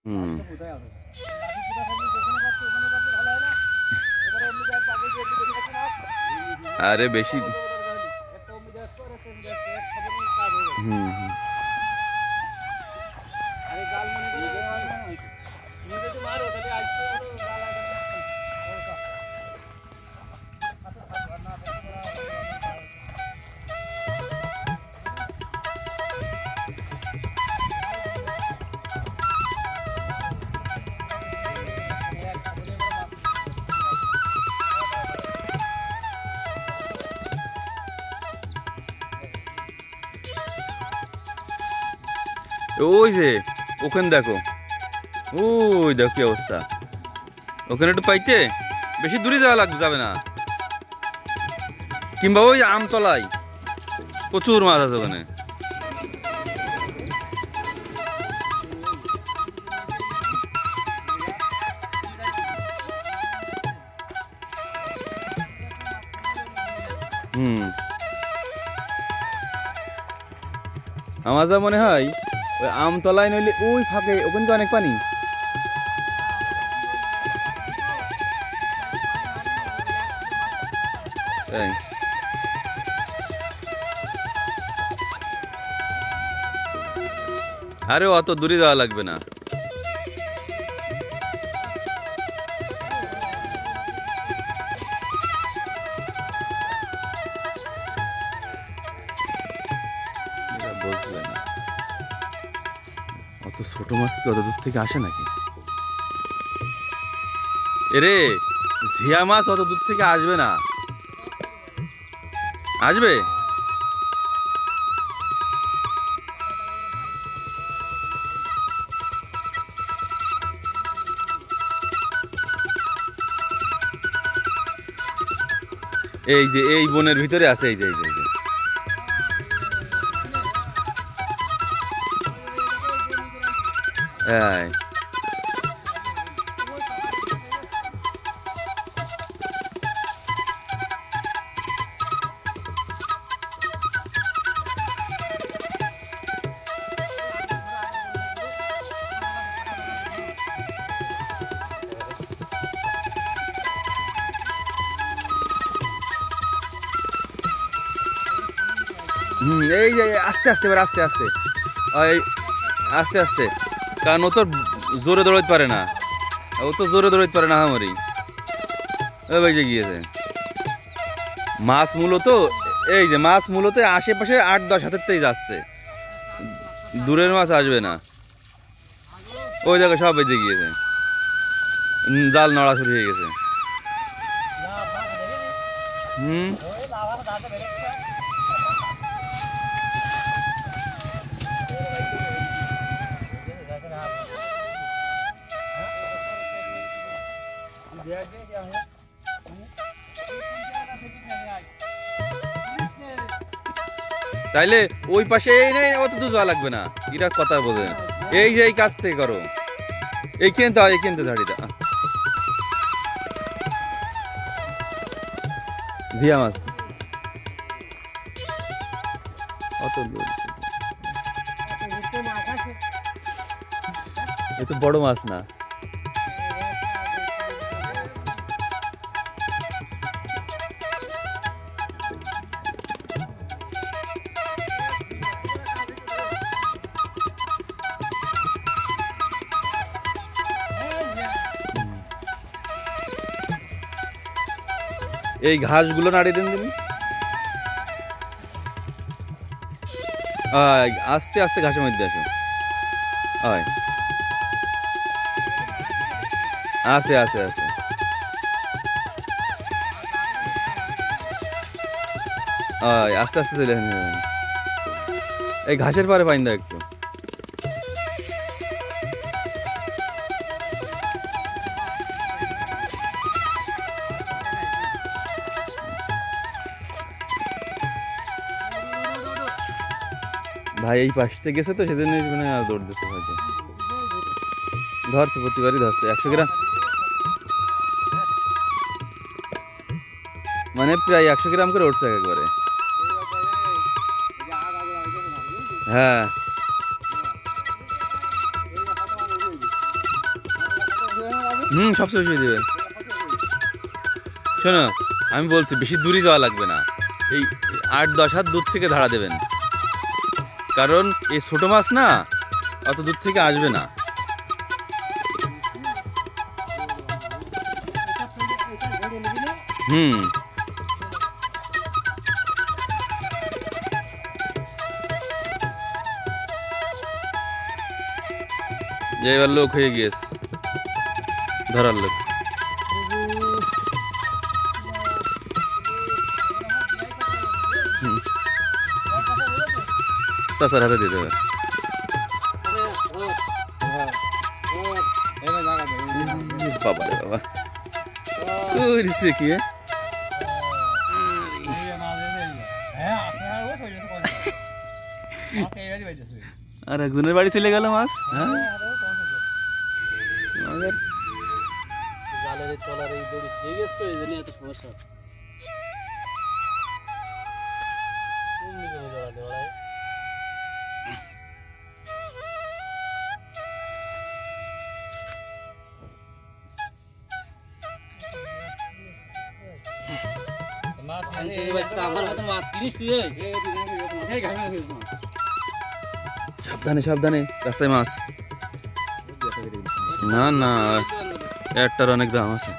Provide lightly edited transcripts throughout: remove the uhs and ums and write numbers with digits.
হুম। আরে বেশি। হুম হুম। ওই যে ওখানে দেখো, ওই দেখো কি অবস্থা। ওখানে একটু পাইতে বেশি দূরে যাওয়া যাবে না, কিংবা ওই আমতলায় প্রচুর মাছ আছে ওখানে। হুম। আমার যা মনে হয় ওই আমতলায় নইলে ওই ফাঁকে, ওখানে তো অনেক পানি। তাই আরে অত দূরে যাওয়া লাগবে না। বুঝলে না, অত ছোট মাছ কি অত দূর থেকে আসে নাকি? এরে ঝিয়া মাছ অত দূর থেকে আসবে না। আসবে? এই যে এই বনের ভিতরে আছে, এই যে এই যে এই যে। এই হুম, এই যে আস্তে আস্তে, এবার আস্তে আস্তে, এই আস্তে আস্তে, কারণ ও তো জোরে দৌড়াতে পারে না, ও তো জোরে দৌড়াতে পারে না আমারই। ওই যে গিয়েছে মাছ মূলত, এই যে মাছ মূলত আশেপাশে 8-10 হাতের থেকে যাচ্ছে, দূরের মাছ আসবে না। ওই দেখো সব বেঁচে গিয়েছে, জাল নড়া শুরু হয়ে গেছে। হুম। তাইলে ওই পাশে এই নেই, অত দূর যাওয়া লাগবে না, এরা কথা বোঝে। এই যে এই কাজ থেকে করো, এই কিনতে হয়, এই কিনতে ঝাড়িটা জিয়া মাছ অত দূর, এ তো বড় মাছ না। এই ঘাসগুলো নাড়িয়ে দিন তুমি, আস্তে আস্তে ঘাসের মধ্যে আসো। আছে আছে আছে, আস্তে আস্তে চলে আসেন। এই ঘাসের পারে পাইন দাও একটু। ভাই এই পাশে গেছে তো সেজন্য মানে দৌড় দিচ্ছে হয়তো, ধরছে প্রতিবারই ধরছে 100 গ্রাম, মানে প্রায় 100 গ্রাম করে উঠছে একবারে। হ্যাঁ সবচেয়ে বেশি দেবেন। শোনো আমি বলছি বেশি দূরে যাওয়া লাগবে না, এই 8-10 হাত দূর থেকে ধারা দেবেন, কারণ এই ছোট মাছ না অত দূর থেকে আসবে না। এবার লোক হয়ে গিয়েছে ধরার লোক। চাচার হাতে দিয়ে দেবে। বাবা রে বাবা কি আর একজনের বাড়ি চলে গেল মাছ। সাবধানে সাবধানে, রাস্তায় মাছ। না না একটার অনেক দাম আছে।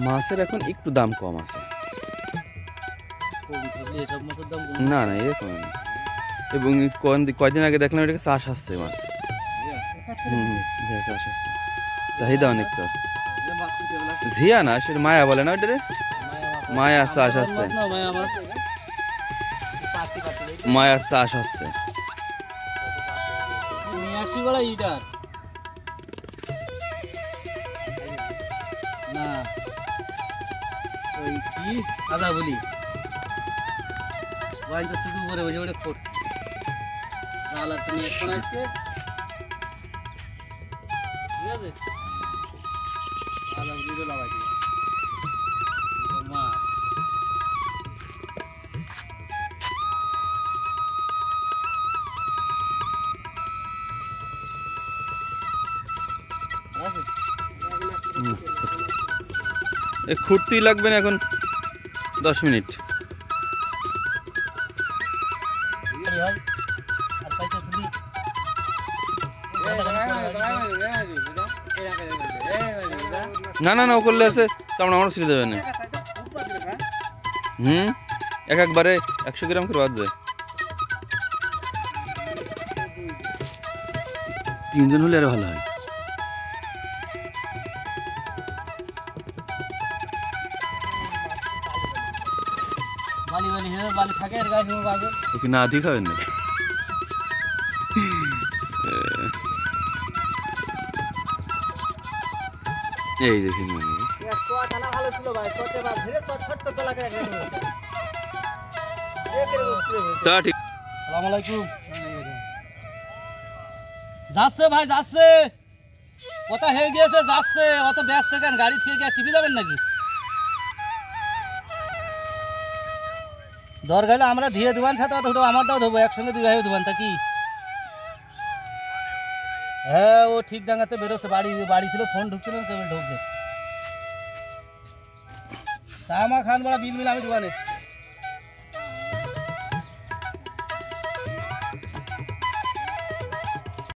মাছের এখন একটু দাম কম আছে। না না এরকম না, এবং কয়দিন আগে দেখলাম এটাকে চাষ আসছে মাছ। চাষ আসছে, চাহিদা অনেক। তো ঝিয়া না সে মায়া বলে না ওইটারে, মায়া চাষ আসছে, মায়া চাষ আসছে। আদা বলি বাইনটা শুধু করে ওই ওটা কোট তাহলে তুমি এখন আজকে ঠিক আছে আদা বলি লাগাই দিও মা খুঁড়তেই লাগবে না এখন 10 মিনিট। না না না ও করলে আছে চামড়া আমার ছিঁড়ে দেবে না। একবারে 100 গ্রাম করে বাদ যায়। 3 জন হলে আরো ভালো হয়। না আধি খাবেন না এই দেখুন যাচ্ছে ভাই যাচ্ছে, কথা হয়ে গিয়েছে যাচ্ছে। অত ব্যস্ত কেন, গাড়ি থেকে টিভি যাবেন নাকি? দরকার হলে আমরা ধুয়ে দেবেন, সাথে অত আমারটাও ধোবো, একসঙ্গে 2 ভাই দেবেন তা কি? হ্যাঁ ও ঠিক ডাঙ্গাতে বেরোচ্ছে, বাড়ি ছিল, ফোন ঢুকছিল, কেবল ঢুকছে। চা মা খান বড়া বিল মিল আমি দোকানে।